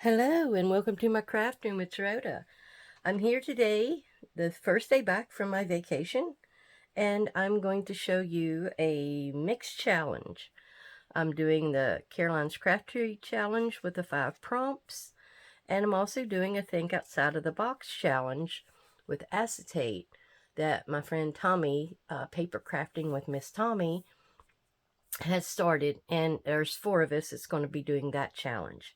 Hello and welcome to my craft room. It's Rhoda. I'm here today, the first day back from my vacation, and I'm going to show you a mix challenge. I'm doing the Caroline's Craft Tree Challenge with the 5 prompts, and I'm also doing a Think Outside of the Box challenge with acetate that my friend Tommi, Paper Crafting with Miss Tommi, has started, and there's 4 of us that's going to be doing that challenge.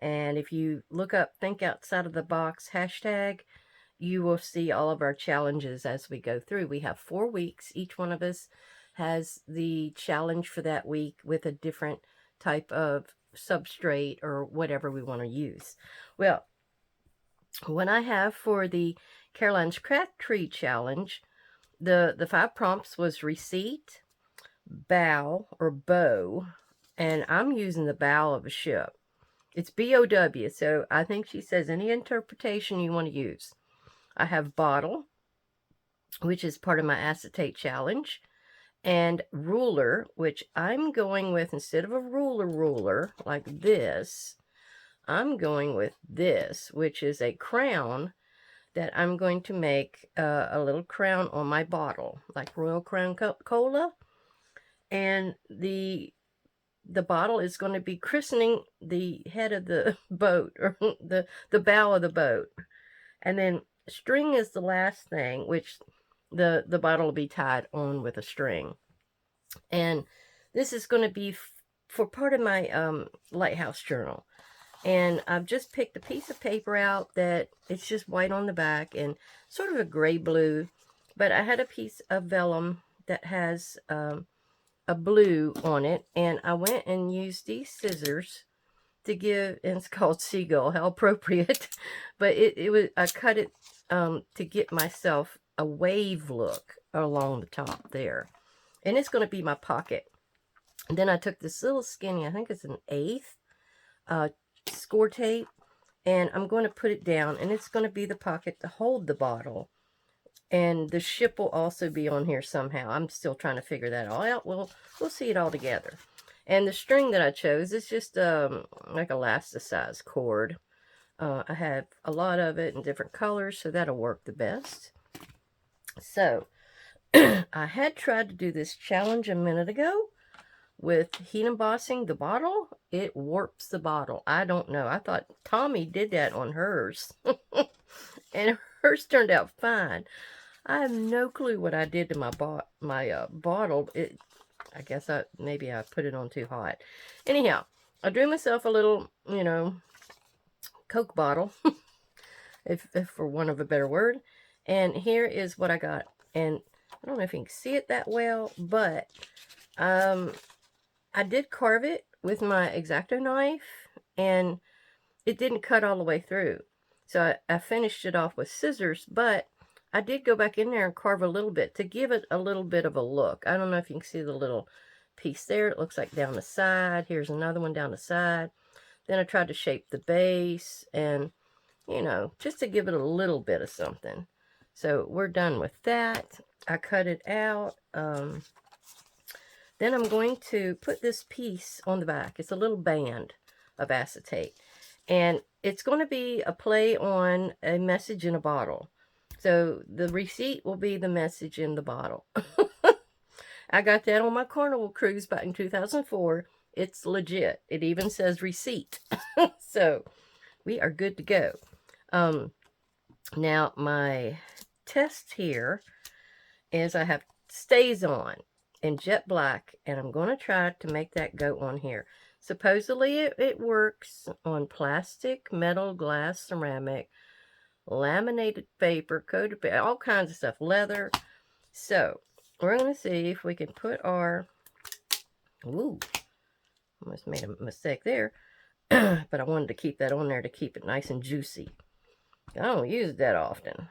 And if you look up Think Outside of the Box hashtag, you will see all of our challenges as we go through. We have 4 weeks. Each one of us has the challenge for that week with a different type of substrate or whatever we want to use. Well, what I have for the Caroline's Craft Tree Challenge, the 5 prompts was receipt, bow or bow, and I'm using the bow of a ship. It's B-O-W, so I think she says any interpretation you want to use. I have bottle, which is part of my acetate challenge, and ruler, which I'm going with, instead of a ruler like this, I'm going with this, which is a crown that I'm going to make a little crown on my bottle, like Royal Crown Cola. And the bottle is going to be christening the head of the boat, or the bow of the boat. And then string is the last thing, which the bottle will be tied on with a string. And this is going to be for part of my Lighthouse journal. And I've just picked a piece of paper out that it's just white on the back and sort of a gray blue. But I had a piece of vellum that has a blue on it, and I went and used these scissors to give, and it's called Seagull, how appropriate, but it was, I cut it to get myself a wave look along the top there, and it's going to be my pocket. And then I took this little skinny, I think it's an 1/8 score tape, and I'm going to put it down, and it's going to be the pocket to hold the bottle. And the ship will also be on here somehow. I'm still trying to figure that all out. We'll see it all together. And the string that I chose is just like elasticized cord. I have a lot of it in different colors, so that'll work the best. So, I had tried to do this challenge a minute ago with heat embossing the bottle. It warps the bottle. I don't know. I thought Tommi did that on hers. And hers turned out fine. I have no clue what I did to my bottle. I guess maybe I put it on too hot. Anyhow, I drew myself a little, Coke bottle, if for want of a better word. And here is what I got. And I don't know if you can see it that well, but I did carve it with my X-Acto knife, and it didn't cut all the way through. So I finished it off with scissors, but I did go back in there and carve a little bit to give it a little bit of a look. I don't know if you can see the little piece there. It looks like down the side. Here's another one down the side. Then I tried to shape the base and, just to give it a little bit of something. So we're done with that. I cut it out. Then I'm going to put this piece on the back. It's a little band of acetate. And it's going to be a play on a message in a bottle. So the receipt will be the message in the bottle. I got that on my Carnival cruise back in 2004. It's legit. It even says receipt. So we are good to go. Now my test here is I have Stays On in jet black, and I'm going to try to make that go on here. Supposedly it works on plastic, metal, glass, ceramic, laminated paper, coated paper, all kinds of stuff, leather. So we're going to see if we can put our, almost made a mistake there, but I wanted to keep that on there to keep it nice and juicy. I don't use it that often.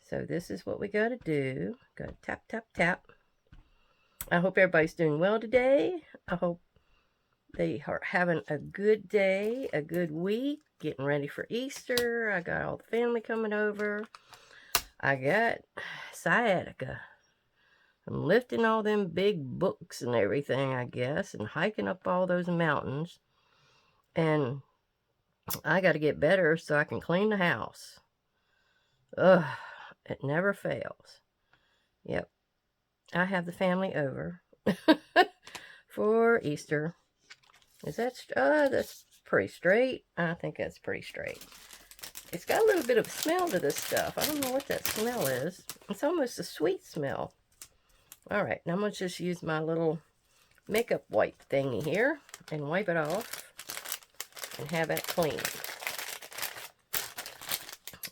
So this is what we got to do. Got to tap, tap, tap. I hope everybody's doing well today. I hope they are having a good day, a good week, getting ready for Easter. I got all the family coming over. I got sciatica. I'm lifting all them big books and everything, I guess, and hiking up all those mountains. And I got to get better so I can clean the house. Ugh, it never fails. Yep, I have the family over for Easter. Is that, that's pretty straight. I think that's pretty straight. It's got a little bit of smell to this stuff. I don't know what that smell is. It's almost a sweet smell. All right, now I'm going to just use my little makeup wipe thingy here and wipe it off and have it clean.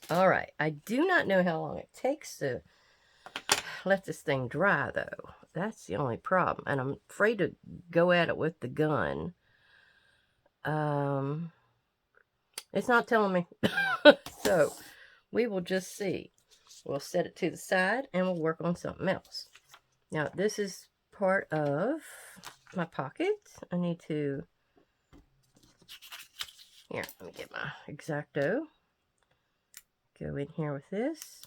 All right, I do not know how long it takes to let this thing dry, though. That's the only problem, and I'm afraid to go at it with the gun. It's not telling me. So we will just see. We'll set it to the side and we'll work on something else. Now, this is part of my pocket. I need to, here, let me get my X-Acto. Go in here with this.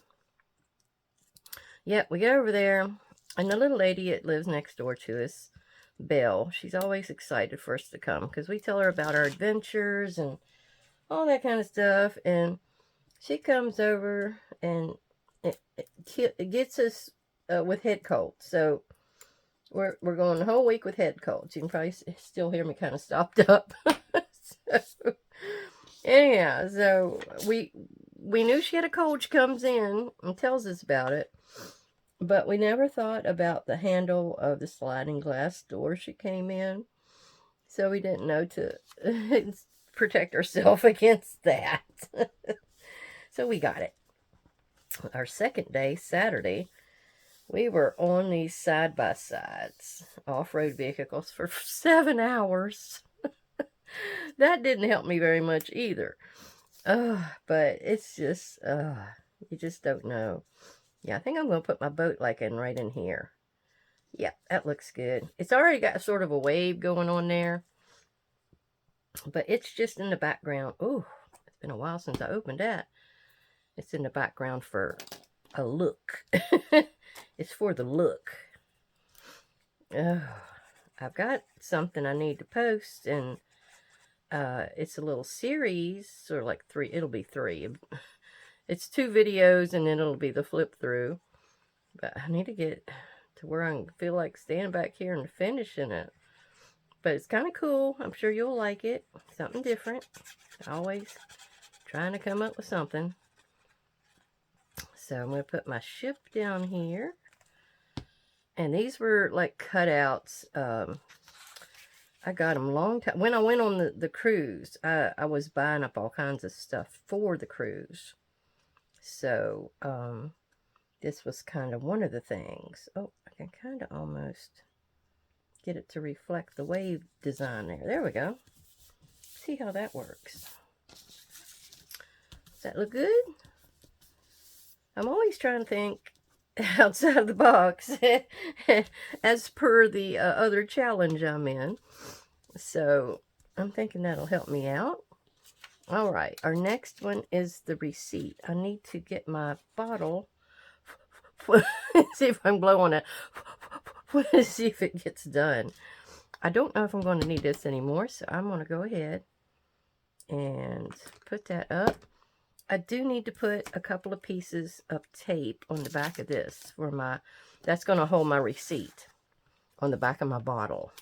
Yep, we go over there, and the little lady that lives next door to us, Belle, she's always excited for us to come, because we tell her about our adventures and all that kind of stuff, and she comes over, and it gets us with head cold. So we're going the whole week with head colds. You can probably still hear me kind of stopped up. So, anyhow, so we knew she had a cold. She comes in and tells us about it, but we never thought about the handle of the sliding glass door she came in. So we didn't know to protect ourselves against that. So we got it. Our second day, Saturday, we were on these side-by-sides, off-road vehicles, for 7 hours. That didn't help me very much either. But it's just, you just don't know. Yeah, I think I'm going to put my boat like right in here. Yeah, that looks good. It's already got sort of a wave going on there. But it's just in the background. Ooh, it's been a while since I opened that. It's in the background for a look. It's for the look. Oh, I've got something I need to post, and it's a little series, or like 3. It'll be 3. It's 2 videos, and then it'll be the flip through. But I need to get to where I feel like standing back here and finishing it. But it's kind of cool. I'm sure you'll like it. Something different. Always trying to come up with something. So I'm going to put my ship down here. And these were like cutouts. I got them long time. When I went on the cruise, I was buying up all kinds of stuff for the cruise. So this was kind of one of the things. Oh, I can kind of almost get it to reflect the wave design there. There we go. See how that works. Does that look good? I'm always trying to think outside of the box as per the other challenge I'm in. So I'm thinking that'll help me out. All right, our next one is the receipt. I need to get my bottle. See if I'm blowing it. See if it gets done. I don't know if I'm going to need this anymore, so I'm going to go ahead and put that up. I do need to put a couple of pieces of tape on the back of this for my, that's going to hold my receipt on the back of my bottle.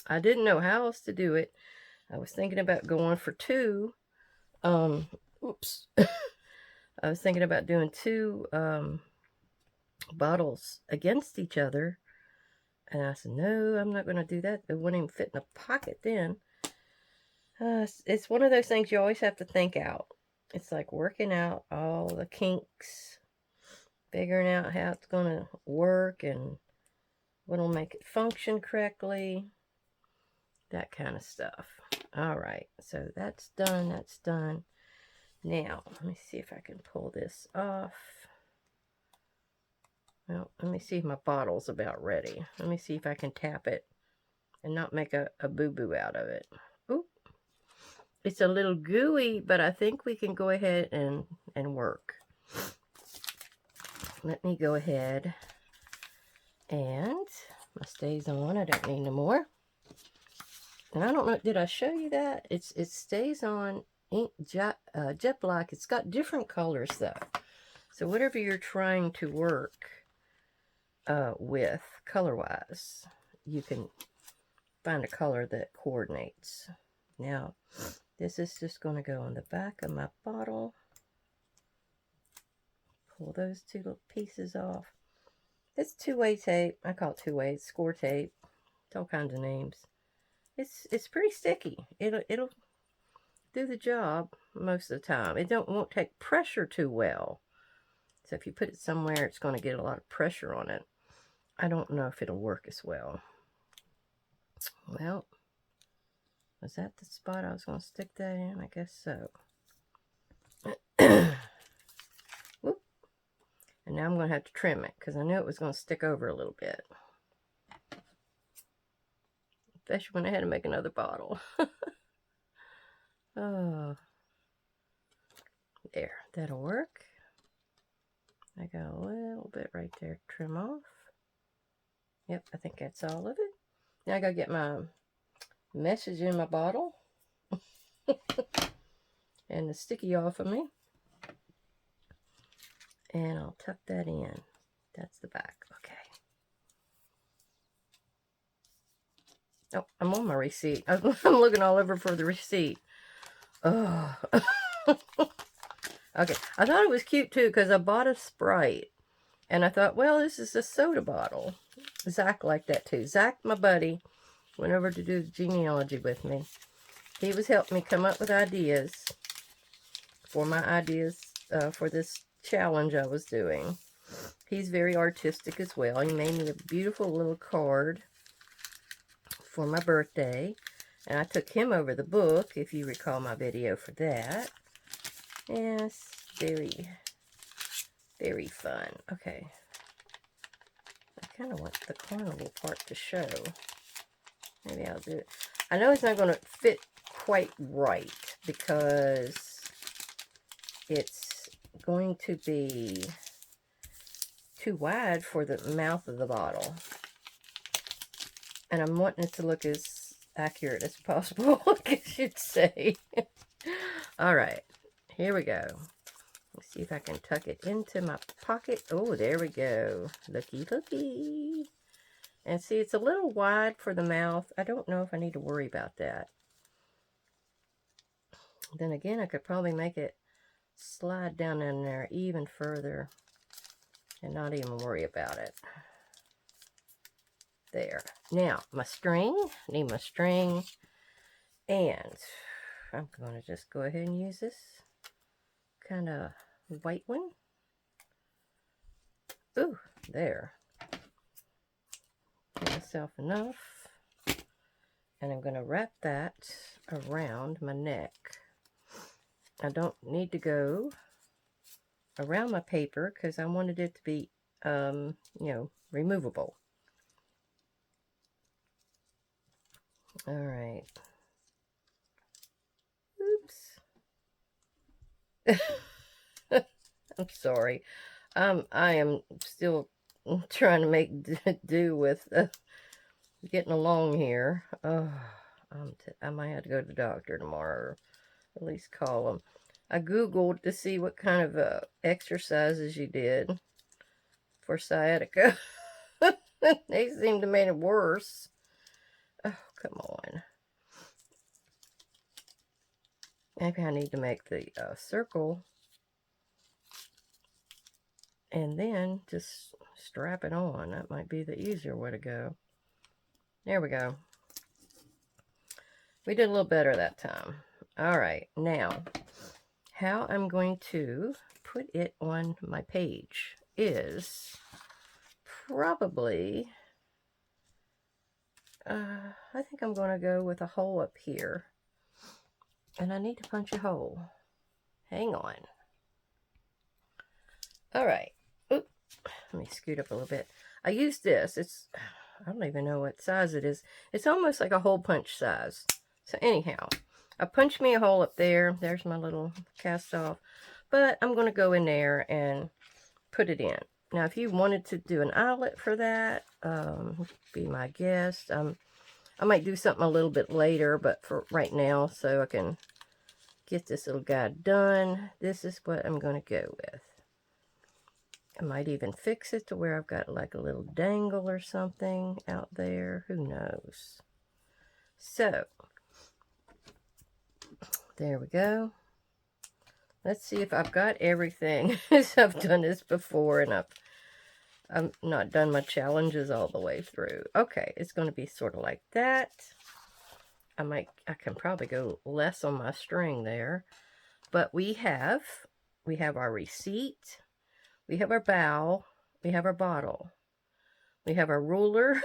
I didn't know how else to do it. I was thinking about going for 2. Oops. I was thinking about doing 2 bottles against each other. And I said, no, I'm not going to do that. It wouldn't even fit in a pocket then. It's one of those things you always have to think out. It's like working out all the kinks, figuring out how it's going to work and what'll make it function correctly, that kind of stuff. All right, so that's done. That's done. Now, let me see if I can pull this off. Well, let me see if my bottle's about ready. Let me see if I can tap it and not make a boo-boo out of it. Oop. It's a little gooey, but I think we can go ahead and work. Let me go ahead and my stays on. I don't need no more. And I don't know, did I show you that? It stays on ink jet black. It's got different colors though. So whatever you're trying to work with color-wise, you can find a color that coordinates. Now, this is just going to go on the back of my bottle. Pull those two little pieces off. It's two-way tape. I call it two-way. It's score tape. It's all kinds of names. It's pretty sticky. It'll do the job most of the time. It won't take pressure too well. So if you put it somewhere, it's going to get a lot of pressure on it. I don't know if it'll work as well. Well, was that the spot I was going to stick that in? I guess so. Whoop. And now I'm going to have to trim it because I knew it was going to stick over a little bit. Especially when I had to make another bottle. Oh. There, that'll work. I got a little bit right there to trim off. Yep, I think that's all of it. Now I gotta get my message in my bottle. And the sticky off of me. And I'll tuck that in. That's the back. Okay. Oh, I'm on my receipt. I'm looking all over for the receipt. Oh. Okay. I thought it was cute too because I bought a Sprite. And I thought, well, this is a soda bottle. Zach liked that too. Zach, my buddy, went over to do the genealogy with me. He was helping me come up with ideas for for this challenge I was doing. He's very artistic as well. He made me a beautiful little card for my birthday. And I took him over the book, if you recall my video for that. Yes, very, very fun. Okay. I kind of want the carnival part to show. Maybe I'll do it. I know it's not going to fit quite right because it's going to be too wide for the mouth of the bottle. And I'm wanting it to look as accurate as possible, I should say. All right, here we go. Let's see if I can tuck it into my pocket. Oh, there we go. Looky, looky. And see, it's a little wide for the mouth. I don't know if I need to worry about that. Then again, I could probably make it slide down in there even further and not even worry about it. There. Now, my string. Need my string. And I'm going to just go ahead and use this kind of white one. Ooh, there. Give myself enough. And I'm going to wrap that around my neck. I don't need to go around my paper because I wanted it to be, you know, removable. All right. Oops. I'm sorry. I am still trying to make do with getting along here. I might have to go to the doctor tomorrow, or at least call them. I Googled to see what kind of exercises you did for sciatica. They seem to make it worse. Oh, come on. Maybe I need to make the circle and then just strap it on. That might be the easier way to go. There we go. We did a little better that time. All right, now how I'm going to put it on my page is probably, I think I'm going to go with a hole up here. And I need to punch a hole. Hang on. All right. Oop. Let me scoot up a little bit. I use this. I don't even know what size it is. It's almost like a hole punch size. So anyhow, I punched me a hole up there. There's my little cast off. But I'm going to go in there and put it in. Now, if you wanted to do an eyelet for that, be my guest. I might do something a little bit later, but for right now, so I can get this little guy done, this is what I'm going to go with. I might even fix it to where I've got like a little dangle or something out there. Who knows? So, there we go. Let's see if I've got everything. I've done this before and I've not done my challenges all the way through. Okay, it's going to be sort of like that. I can probably go less on my string there. But we have our receipt, we have our bowl, we have our bottle, we have our ruler,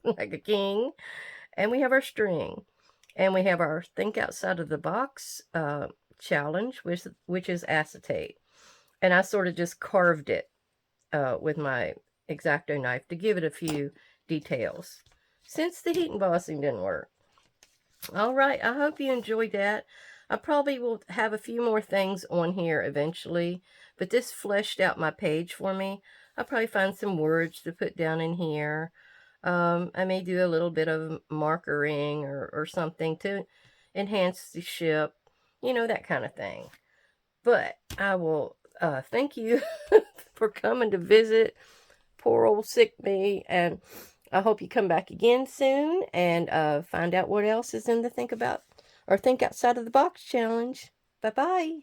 like a king, and we have our string. And we have our Think Outside of the Box challenge, which is acetate. And I sort of just carved it with my X-Acto knife to give it a few details, since the heat embossing didn't work. All right, I hope you enjoyed that. I probably will have a few more things on here eventually, but this fleshed out my page for me. I'll probably find some words to put down in here. I may do a little bit of markering or something to enhance the ship, you know, that kind of thing. But I will thank you for coming to visit poor old sick me, and I hope you come back again soon and find out what else is in the Think Outside of the Box challenge. Bye-bye.